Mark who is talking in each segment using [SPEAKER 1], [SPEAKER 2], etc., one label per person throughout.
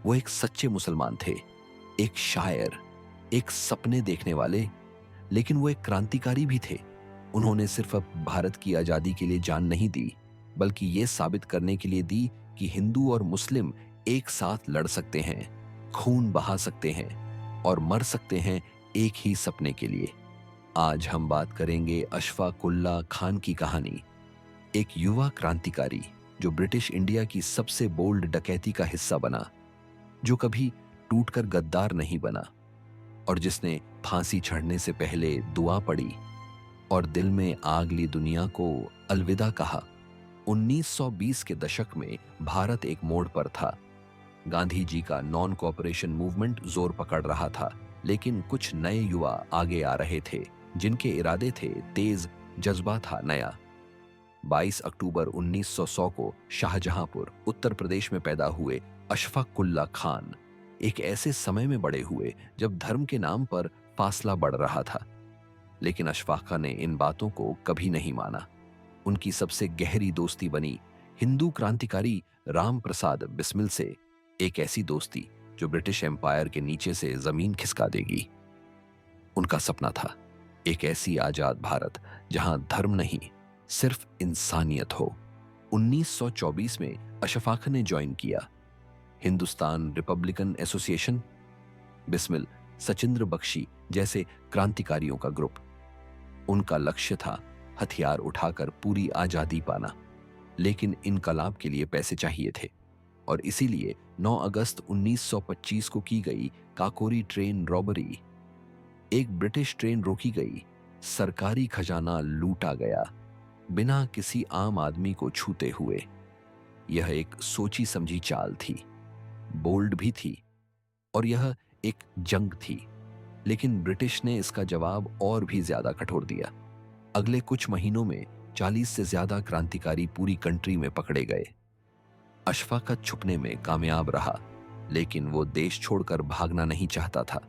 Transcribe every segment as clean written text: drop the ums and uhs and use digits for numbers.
[SPEAKER 1] वो एक सच्चे मुसलमान थे, एक शायर, एक सपने देखने वाले, लेकिन वो एक क्रांतिकारी भी थे। उन्होंने सिर्फ अब भारत की आजादी के लिए जान नहीं दी, बल्कि ये साबित करने के लिए दी कि हिंदू और मुस्लिम एक साथ लड़ सकते हैं, खून बहा सकते हैं और मर सकते हैं एक ही सपने के लिए। आज हम बात करेंगे अशफाक उल्लाह खान की कहानी, एक युवा क्रांतिकारी जो ब्रिटिश इंडिया की सबसे बोल्ड डकैती का हिस्सा बना, जो कभी टूटकर गद्दार नहीं बना और जिसने फांसी चढ़ने से पहले दुआ पड़ी और दिल में आग ली दुनिया को अलविदा कहा। 1920 के दशक में भारत एक मोड़ पर था। गांधी जी का नॉन कोऑपरेशन मूवमेंट जोर पकड़ रहा था, लेकिन कुछ नए युवा आगे आ रहे थे जिनके इरादे थे तेज, जज्बा था नया। 22 अक्टूबर 1900 को शाहजहांपुर, उत्तर प्रदेश में पैदा हुए अशफाक उल्लाह खान एक ऐसे समय में बड़े हुए जब धर्म के नाम पर फासला बढ़ रहा था। लेकिन अशफाका ने इन बातों को कभी नहीं माना। उनकी सबसे गहरी दोस्ती बनी हिंदू क्रांतिकारी राम प्रसाद बिस्मिल से, एक ऐसी दोस्ती जो ब्रिटिश एम्पायर के नीचे से जमीन खिसका देगी। उनका सपना था एक ऐसी आजाद भारत जहां धर्म नहीं, सिर्फ इंसानियत हो। 1924 में अशफाक ने ज्वाइन किया हिंदुस्तान रिपब्लिकन एसोसिएशन, बिस्मिल, सचिंद्र बख्शी जैसे क्रांतिकारियों का ग्रुप। उनका लक्ष्य था हथियार उठाकर पूरी आजादी पाना, लेकिन इनकलाब के लिए पैसे चाहिए थे और इसीलिए 9 अगस्त 1925 को की गई काकोरी ट्रेन रॉबरी। एक ब्रिटिश ट्रेन रोकी गई, सरकारी खजाना लूटा गया, बिना किसी आम आदमी को छूते हुए। यह एक सोची समझी चाल थी, बोल्ड भी थी और यह एक जंग थी, लेकिन ब्रिटिश ने इसका जवाब और भी ज्यादा कठोर दिया। अगले कुछ महीनों में 40 से ज्यादा क्रांतिकारी पूरी कंट्री में पकड़े गए। अशफाक छुपने में कामयाब रहा, लेकिन वो देश छोड़कर भागना नहीं चाहता था।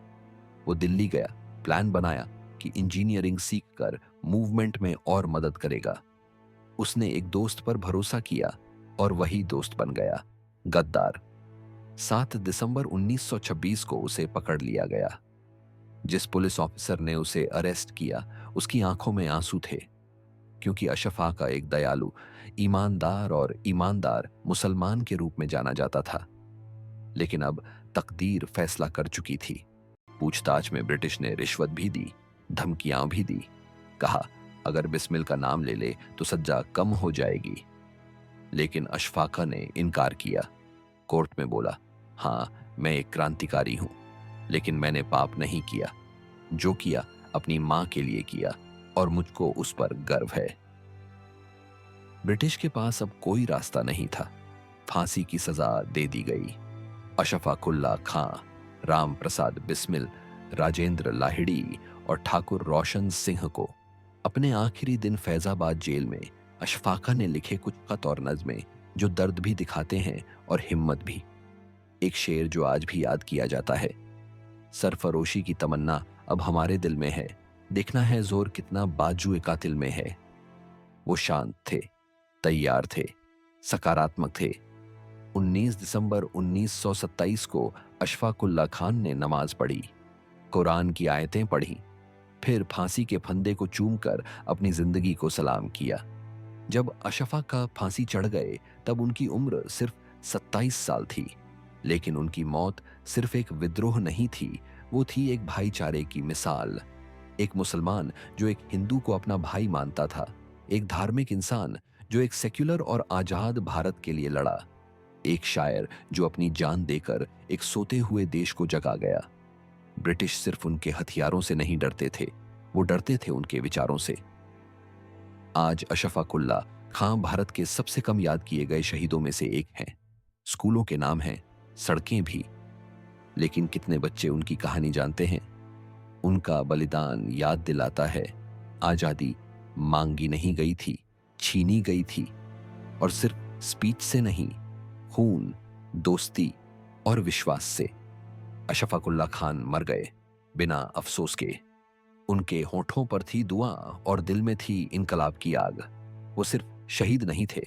[SPEAKER 1] वो दिल्ली गया, प्लान बनाया कि इंजीनियरिंग सीखकर मूवमेंट में और मदद करेगा। उसने एक दोस्त पर भरोसा किया और वही दोस्त बन गया, गद्दार। 7 दिसंबर 1926 को उसे पकड़ लिया गया। जिस पुलिस ऑफिसर ने उसे अरेस्ट किया उसकी आंखों में आंसू थे, क्योंकि अशफाक एक दयालु, ईमानदार और ईमानदार मुसलमान के रूप में जाना जाता था। लेकिन अब तकदीर फैसला कर चुकी थी। पूछताछ में ब्रिटिश ने रिश्वत भी दी, धमकियां भी दी। कहा अगर बिस्मिल का नाम ले ले तो सजा कम हो जाएगी। लेकिन अशफाक ने इनकार किया। कोर्ट में बोला, हाँ मैं एक क्रांतिकारी हूं, लेकिन मैंने पाप नहीं किया। जो किया अपनी मां के लिए किया और मुझको उस पर गर्व है। ब्रिटिश के पास अब कोई रास्ता नहीं था। फांसी की सजा दे दी गई। अशफाक उल्लाह खां, राम प्रसाद बिस्मिल, राजेंद्र लाहिड़ी और ठाकुर रोशन सिंह को अपने आखिरी दिन फैजाबाद जेल में अशफाका ने लिखे कुछ खत और नज़में जो दर्द भी दिखाते हैं और हिम्मत भी। एक शेर जो आज भी याद किया जाता है, सरफरोशी की तमन्ना अब हमारे दिल में है, देखना है जोर कितना बाजुए कातिल में है। वो शांत थे, तैयार थे, सकारात्मक थे। 19 दिसंबर 1927 को अशफाक उल्लाह खान ने नमाज पढ़ी, कुरान की आयतें पढ़ी, फिर फांसी के फंदे को चूमकर अपनी जिंदगी को सलाम किया। जब अशफाक का फांसी चढ़ गए तब उनकी उम्र सिर्फ 27 साल थी, लेकिन उनकी मौत सिर्फ एक विद्रोह नहीं थी, वो थी एक भाईचारे की मिसाल। एक मुसलमान जो एक हिंदू को अपना भाई मानता था, एक धार्मिक इंसान जो एक सेक्युलर और आजाद भारत के लिए लड़ा, एक शायर जो अपनी जान देकर एक सोते हुए देश को जगा गया। ब्रिटिश सिर्फ उनके हथियारों से नहीं डरते थे, वो डरते थे उनके विचारों से। आज अशफाक उल्लाह खां भारत के सबसे कम याद किए गए शहीदों में से एक हैं। स्कूलों के नाम हैं, सड़कें भी, लेकिन कितने बच्चे उनकी कहानी जानते हैं? उनका बलिदान याद दिलाता है आजादी मांगी नहीं गई थी, छीनी गई थी, और सिर्फ स्पीच से नहीं, खून, दोस्ती और विश्वास से। अशफाक उल्लाह खान मर गए बिना अफसोस के। उनके होठों पर थी दुआ और दिल में थी इनकलाब की आग। वो सिर्फ शहीद नहीं थे,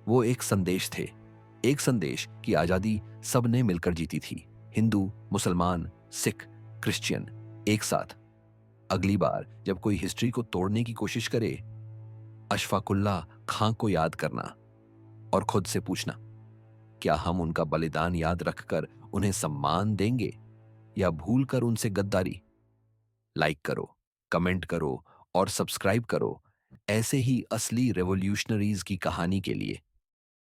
[SPEAKER 1] वो एक संदेश थे, एक संदेश कि आजादी सबने मिलकर जीती थी, हिंदू, मुसलमान, सिख, क्रिश्चियन, एक साथ। अगली बार जब कोई हिस्ट्री को तोड़ने की कोशिश करे, अशफाकुल्ला खां को याद करना और खुद से पूछना, क्या हम उनका बलिदान याद रखकर उन्हें सम्मान देंगे या भूलकर उनसे गद्दारी? लाइक करो, कमेंट करो और सब्सक्राइब करो ऐसे ही असली रेवोल्यूशनरीज की कहानी के लिए।